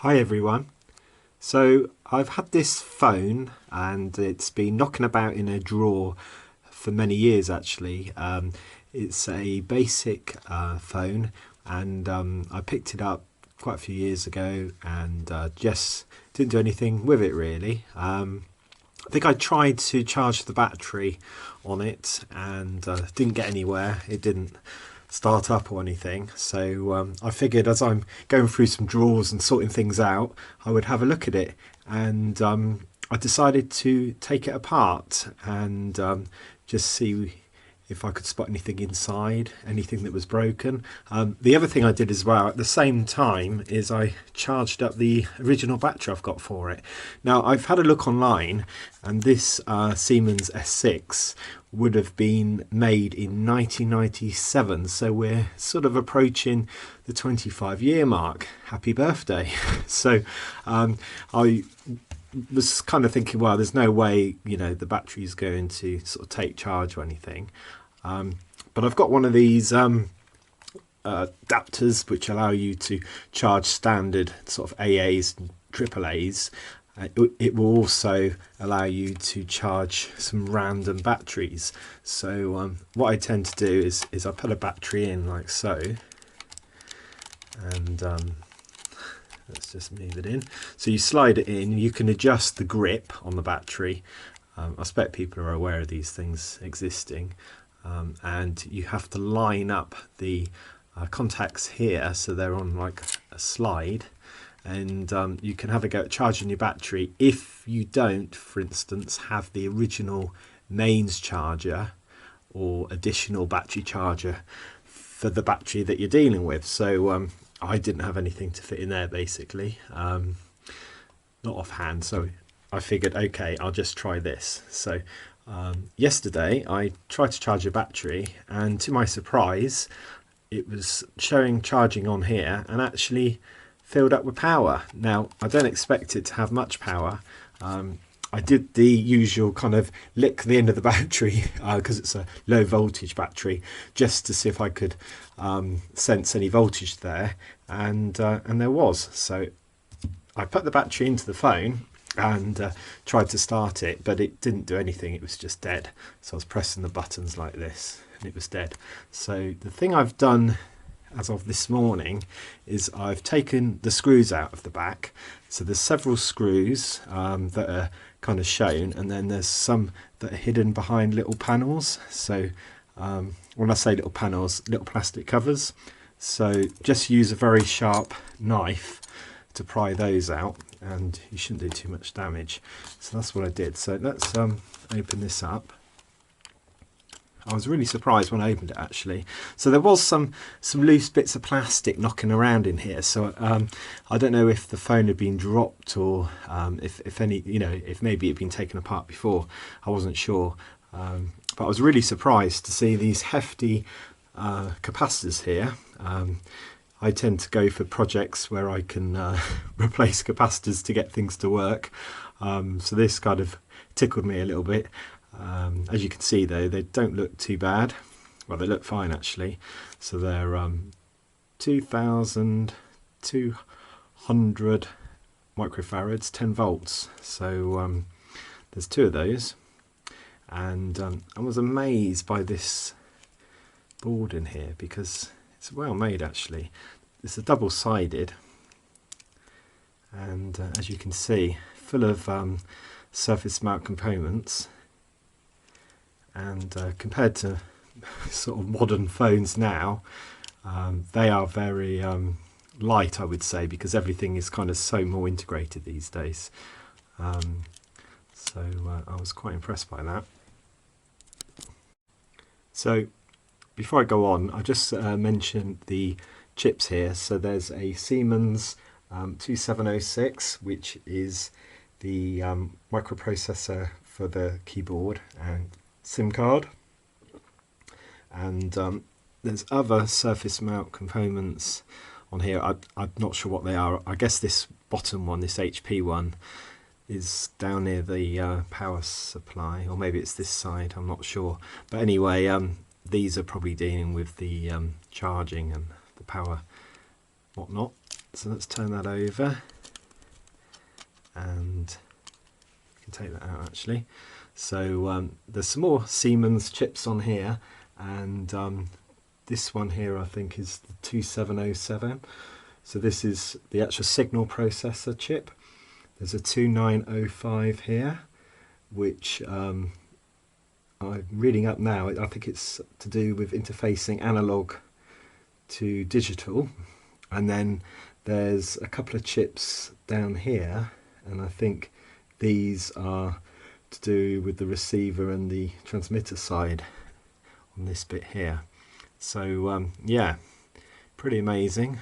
Hi everyone. So I've had this phone and it's been knocking about in a drawer for many years actually. It's a basic phone and I picked it up quite a few years ago and just didn't do anything with it really. I think I tried to charge the battery on it and didn't get anywhere. It didn't start up or anything. So I figured as I'm going through some drawers and sorting things out, I would have a look at it. And I decided to take it apart and just see if I could spot anything inside, anything that was broken. The other thing I did as well at the same time is I charged up the original battery I've got for it. Now I've had a look online and this Siemens S6 would have been made in 1997, so we're sort of approaching the 25-year mark. Happy birthday. So I was kind of thinking, well, there's no way, the battery's going to sort of take charge or anything. But I've got one of these adapters which allow you to charge standard sort of AAs and AAAs. It will also allow you to charge some random batteries. So what I tend to do is I put a battery in like so, and let's just move it in. So you slide it in, you can adjust the grip on the battery. I expect people are aware of these things existing. And you have to line up the contacts here so they're on like a slide, and you can have a go at charging your battery. If you don't, for instance, have the original mains charger or additional battery charger for the battery that you're dealing with. So I didn't have anything to fit in there basically, not offhand, so I figured, okay, I'll just try this. So yesterday I tried to charge a battery, and to my surprise it was showing charging on here and actually filled up with power. Now I don't expect it to have much power. I did the usual kind of lick the end of the battery because it's a low voltage battery, just to see if I could sense any voltage there, and there was. So I put the battery into the phone and tried to start it, but it didn't do anything. It was just dead. So I was pressing the buttons like this and it was dead. So the thing I've done as of this morning is I've taken the screws out of the back. So there's several screws that are kind of shown, and then there's some that are hidden behind little panels. So when I say little panels, little plastic covers. So just use a very sharp knife to pry those out, and you shouldn't do too much damage. So that's what I did. So let's open this up. I was really surprised when I opened it actually. So there was some loose bits of plastic knocking around in here. So I don't know if the phone had been dropped or if any, if maybe it had been taken apart before. I wasn't sure. But I was really surprised to see these hefty capacitors here. I tend to go for projects where I can replace capacitors to get things to work. So this kind of tickled me a little bit. As you can see though, they don't look too bad. Well, they look fine actually. So they're 2,200 microfarads, 10 volts. So there's two of those. And I was amazed by this board in here because it's well made actually. It's a double-sided, and as you can see, full of surface mount components. And compared to sort of modern phones now, they are very light, I would say, because everything is kind of so more integrated these days. So I was quite impressed by that. So before I go on, I just mentioned the chips here. So there's a Siemens 2706, which is the microprocessor for the keyboard and SIM card. And there's other surface mount components on here. I'm not sure what they are. I guess this bottom one, this HP one, is down near the power supply, or maybe it's this side, I'm not sure. But anyway, these are probably dealing with the charging and the power whatnot. So let's turn that over. and you can take that out actually. So there's some more Siemens chips on here, and this one here I think is the 2707. So this is the actual signal processor chip. There's a 2905 here, which I'm reading up now. I think it's to do with interfacing analog to digital. And then there's a couple of chips down here, and I think these are to do with the receiver and the transmitter side on this bit here. So yeah, pretty amazing.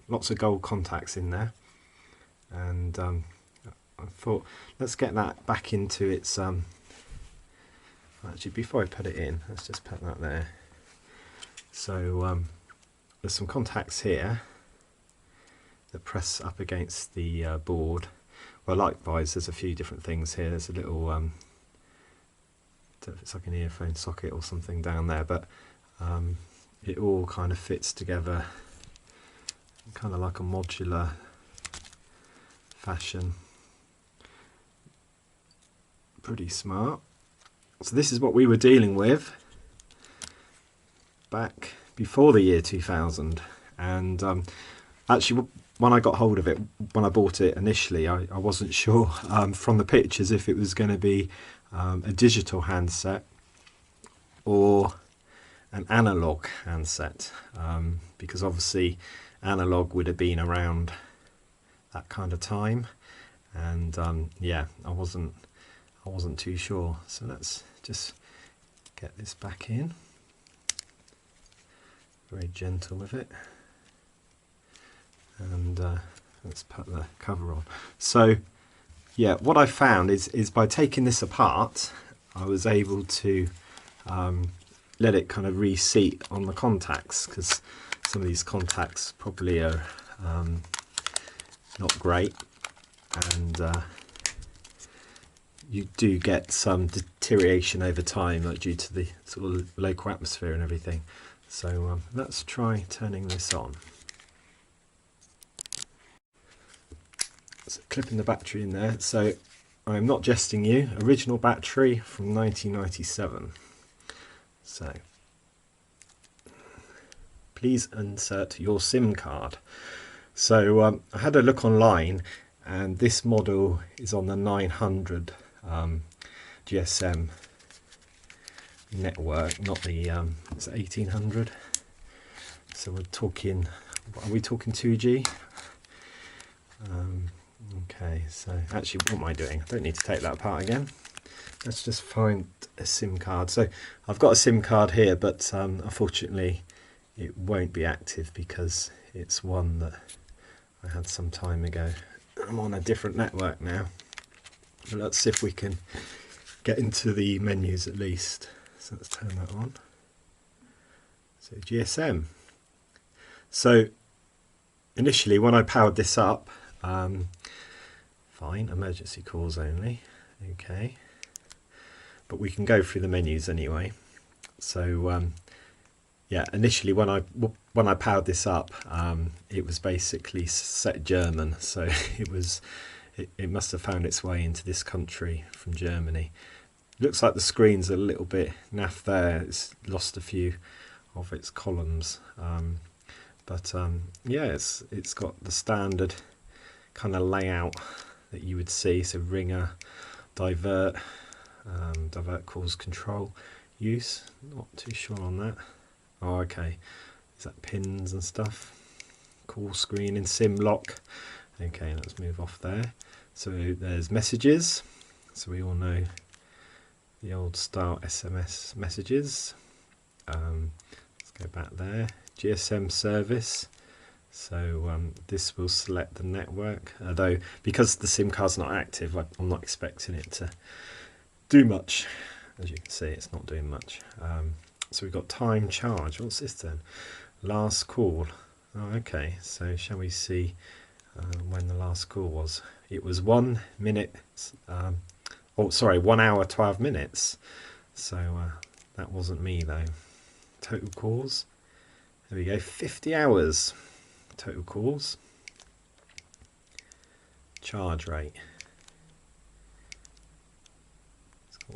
Lots of gold contacts in there, and I thought let's get that back into its actually before I put it in, let's just put that there. So there's some contacts here that press up against the board. Well, likewise there's a few different things here. There's a little I don't know if it's like an earphone socket or something down there, but it all kind of fits together kind of like a modular fashion. Pretty smart. So this is what we were dealing with back before the year 2000, and actually when I got hold of it, when I bought it initially, I wasn't sure from the pictures if it was going to be a digital handset or an analog handset, because obviously analog would have been around that kind of time, and yeah, I wasn't too sure. So let's just get this back in, very gentle with it, and let's put the cover on. So yeah, what I found is by taking this apart, I was able to let it kind of reseat on the contacts, because some of these contacts probably are not great, and you do get some deterioration over time, like due to the sort of local atmosphere and everything. So let's try turning this on. So clipping the battery in there. So I'm not jesting you, original battery from 1997. So please insert your SIM card. So I had a look online, and this model is on the 900 GSM network, not the it's 1800. So we're talking, are we talking 2G? Okay, so actually what am I doing? I don't need to take that apart again. Let's just find a SIM card. So I've got a SIM card here, but unfortunately it won't be active because it's one that I had some time ago. I'm on a different network now. But let's see if we can get into the menus at least. So let's turn that on. So GSM. So initially when I powered this up, fine, emergency calls only, okay, but we can go through the menus anyway. So yeah, initially when I powered this up, it was basically set German, so it must have found its way into this country from Germany. Looks like the screen's a little bit naff there, it's lost a few of its columns, but yeah, it's got the standard kind of layout that you would see. So ringer, divert, divert calls, control, use, not too sure on that. Oh, okay, is that pins and stuff? Call screen in sim lock. Okay, let's move off there. So there's messages, so we all know the old style SMS messages. Let's go back there. GSM service. So this will select the network, although because the SIM card's not active, I'm not expecting it to do much. As you can see, it's not doing much. So we've got time charge. What's this then? Last call. Oh, okay, so shall we see when the last call was? It was 1 minute, oh sorry, 1 hour 12 minutes. So that wasn't me though. Total calls. There we go, 50 hours. Total calls. Charge rate.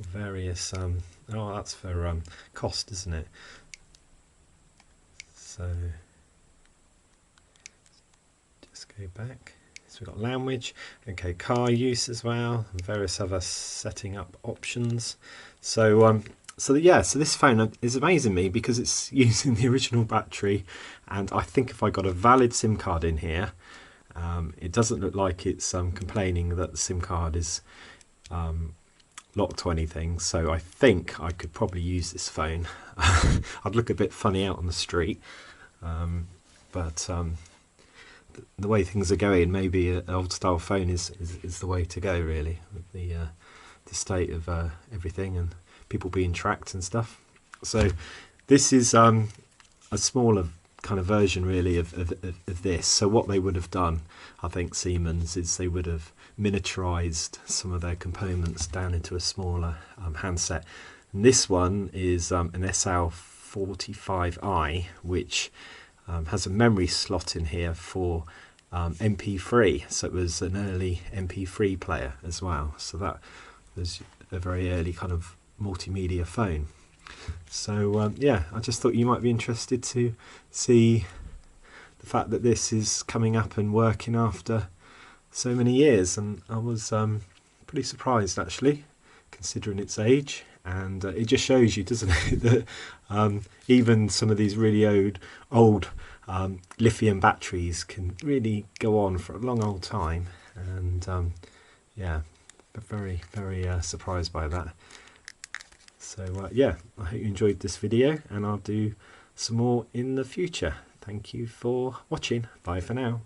various oh, that's for cost, isn't it? So just go back. So we've got language, okay, car use as well, and various other setting up options. So so this phone is amazing me because it's using the original battery, and I think if I got a valid SIM card in here, it doesn't look like it's complaining that the SIM card is locked or anything. So I think I could probably use this phone. I'd look a bit funny out on the street, but the way things are going, maybe an old style phone is the way to go, really, with the state of everything and people being tracked and stuff. So this is a smaller kind of version, really, of this. So what they would have done, I think, Siemens, is they would have miniaturized some of their components down into a smaller handset. And this one is an SL45i, which has a memory slot in here for MP3, so it was an early MP3 player as well, so that was a very early kind of multimedia phone. So yeah, I just thought you might be interested to see the fact that this is coming up and working after so many years, and I was pretty surprised, actually, considering its age. And it just shows you, doesn't it, that even some of these really old lithium batteries can really go on for a long old time. And yeah, very, very surprised by that. So yeah, I hope you enjoyed this video, and I'll do some more in the future. Thank you for watching. Bye for now.